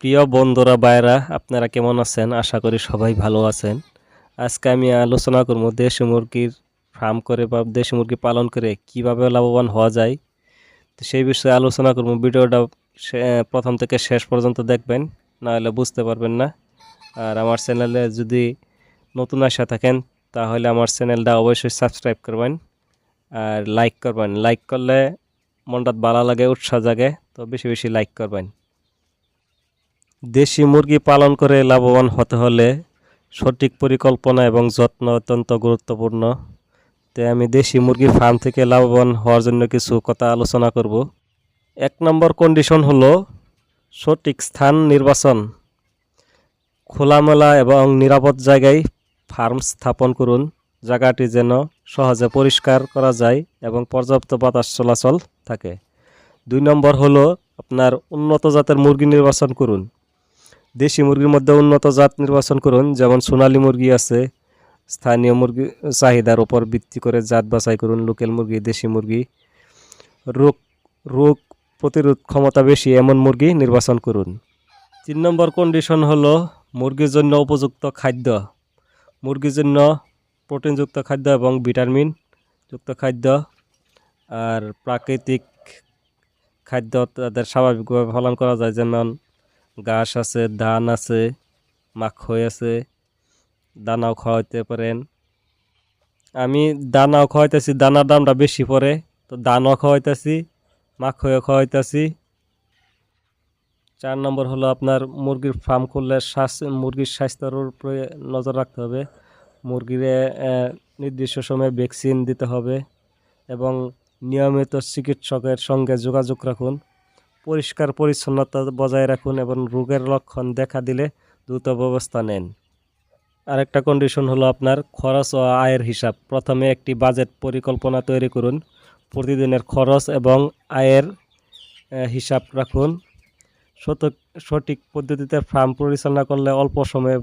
প্রিয় বন্ধুরা ভাইরা আপনারা কেমন আছেন? আশা করি সবাই ভালো আছেন। আজকে আমি আলোচনা করব দেশি মুরগির ফার্ম করে বা দেশি মুরগি পালন করে কিভাবে লাভবান হওয়া যায়। তো সেই বিষয়ে আলোচনা করব। ভিডিওটা প্রথম থেকে শেষ পর্যন্ত দেখবেন, না হলে বুঝতে পারবেন না। আর আমার চ্যানেলে যদি নতুন আসা থাকেন তাহলে আমার চ্যানেলটা অবশ্যই সাবস্ক্রাইব করবেন আর লাইক করবেন। লাইক করলে মনটা ভালো লাগে, উৎসাহ জাগে, তো বেশি বেশি লাইক করবেন। দেশি মুরগি পালন করে লাভবান হতে হলে সঠিক পরিকল্পনা এবং যত্ন অত্যন্ত গুরুত্বপূর্ণ। তাই আমি দেশি মুরগি ফার্ম থেকে লাভবান হওয়ার জন্য কিছু কথা আলোচনা করব। 1 নম্বর কন্ডিশন হলো সঠিক স্থান নির্বাচন। খোলামেলা এবং নিরাপদ জায়গায় ফার্ম স্থাপন করুন। জায়গাটি যেন সহজে পরিষ্কার করা যায় এবং পর্যাপ্ত বাতাস চলাচল থাকে। 2 নম্বর হলো আপনার উন্নত জাতের মুরগি নির্বাচন করুন। দেশি মুরগির মধ্যে উন্নত জাত নির্বাচন করুন, যেমন সোনালী মুরগি আছে। স্থানীয় মুরগি চাহিদার উপর ভিত্তি করে জাত বাছাই করুন। লোকাল মুরগি, দেশি মুরগি, রোগ রোগ প্রতিরোধ ক্ষমতা বেশি এমন মুরগি নির্বাচন করুন। 3 নম্বর কন্ডিশন হলো মুরগির জন্য উপযুক্ত খাদ্য। মুরগির জন্য প্রোটিনযুক্ত খাদ্য এবং ভিটামিনযুক্ত খাদ্য আর প্রাকৃতিক খাদ্য তাদের স্বাভাবিকভাবে পালন করা যায়, যেমন ঘাস আছে, ধান আছে, মাখই আছে, দানাও খাওয়াইতে পারেন। আমি দানাও খাওয়াইতেছি, দানার দামটা বেশি পড়ে, তো দানাও খাওয়াইতেছি, মাখইও খাওয়াইতেছি। 4 নম্বর হলো আপনার মুরগির ফার্ম করলে মুরগির স্বাস্থ্যের উপরে নজর রাখতে হবে। মুরগির নির্দিষ্ট সময়ে ভ্যাকসিন দিতে হবে এবং নিয়মিত চিকিৎসকের সঙ্গে যোগাযোগ রাখুন। পরিষ্কার পরিচ্ছন্নতা বজায় রাখুন এবং রোগের লক্ষণ দেখা দিলে দ্রুত ব্যবস্থা নেন। আরেকটা কন্ডিশন হলো আপনার খরচ ও আয়ের হিসাব। প্রথমে একটি বাজেট পরিকল্পনা তৈরি করুন। প্রতিদিনের খরচ এবং আয়ের হিসাব রাখুন। সঠিক পদ্ধতিতে ফার্ম পরিচালনা করলে অল্প সময়ের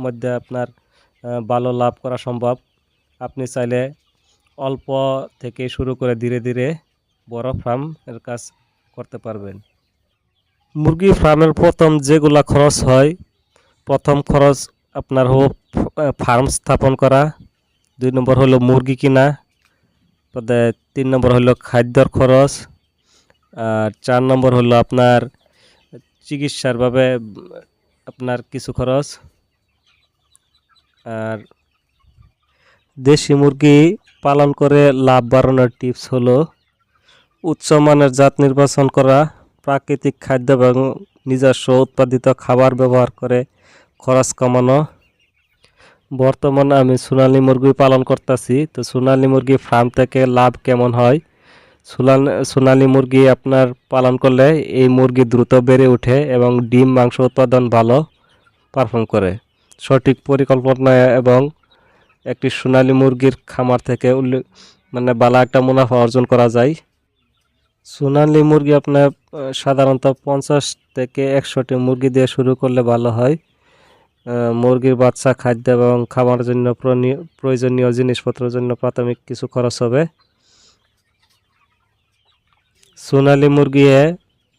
মধ্যে আপনার ভালো লাভ করা সম্ভব। আপনি চাইলে অল্প থেকে শুরু করে ধীরে ধীরে বড় ফার্মের কাজ করতে পারবেন। মুরগি ফার্মের প্রথম যেগুলা খরচ হয়, প্রথম খরচ আপনার হোক ফার্ম স্থাপন করা। 2 নম্বর হলো মুরগি কিনা। 3 নম্বর হলো খাদ্যর খরচ। আর 4 নম্বর হলো আপনার চিকিৎসার ভাবে আপনার কিছু খরচ। আর দেশি মুরগি পালন করে লাভ বাড়ানোর টিপস হলো উচ্চমানের জাত নির্বাচন করা, প্রাকৃতিক খাদ্য এবং নিজস্ব উৎপাদিত খাবার ব্যবহার করে খরচ কমানো। বর্তমানে আমি সোনালী মুরগি পালন করতেছি, তো সোনালী মুরগি ফার্ম থেকে লাভ কেমন হয়? সোনালী মুরগি আপনার পালন করলে এই মুরগি দ্রুত বেড়ে ওঠে এবং ডিম মাংস উৎপাদন ভালো পারফর্ম করে। সঠিক পরিকল্পনা এবং একটি সোনালী মুরগির খামার থেকে ভালো একটা মুনাফা অর্জন করা যায়। সোনালী মুরগি আপনার সাধারণত 50 থেকে 100টি মুরগি দিয়ে শুরু করলে ভালো হয়। মুরগির বাচ্চা, খাদ্য এবং খামারের জন্য প্রয়োজনীয় জিনিসপত্রের জন্য প্রাথমিক কিছু খরচ হবে।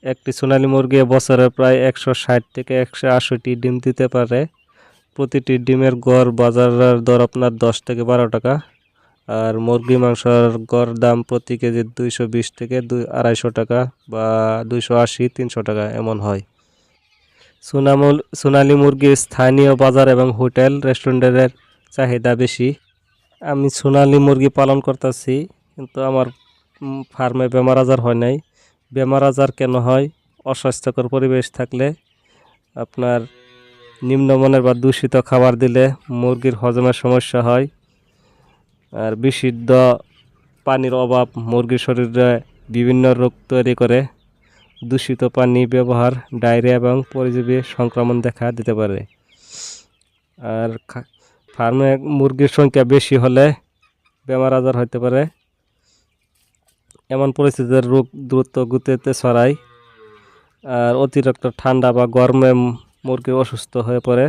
একটি সোনালী মুরগি বছরে প্রায় 160 থেকে 180টি ডিম দিতে পারে। প্রতিটি ডিমের গড় বাজারের দর আপনার 10 থেকে 12 টাকা। আর মুরগি মাংসের গড় দাম প্রতি কেজি 220 থেকে 250 টাকা বা 280-300 টাকা এমন হয়। সোনালী মুরগির স্থানীয় বাজার এবং হোটেল রেস্টুরেন্টের চাহিদা বেশি। আমি সোনালী মুরগি পালন করতেছি, কিন্তু আমার ফার্মে বেমার আজার হয় নাই। বেমার আজার কেন হয়? অস্বাস্থ্যকর পরিবেশ থাকলে, আপনার নিম্নমানের বা দূষিত খাবার দিলে মুরগির হজমের সমস্যা হয়। আর বিশুদ্ধ পানির অভাব মুরগির শরীরে বিভিন্ন রোগ তৈরি করে। দূষিত পানি ব্যবহার ডায়রিয়া এবং পরজীবী সংক্রমণ দেখা দিতে পারে। আর ফার্মে মুরগির সংখ্যা বেশি হলে বেমার আজার হতে পারে। এমন পরিস্থিতিতে রোগ দ্রুত গতিতে ছড়ায়। আর অতিরিক্ত ঠান্ডা বা গরমে মুরগি অসুস্থ হয়ে পড়ে।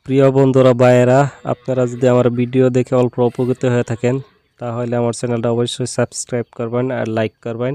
প্রিয় বন্ধুরা, ভাইয়েরা, আপনারা যদি আমার ভিডিও দেখে অল্প উপকৃত হয়ে থাকেন তাহলে আমার চ্যানেলটা অবশ্যই সাবস্ক্রাইব করবেন আর লাইক করবেন।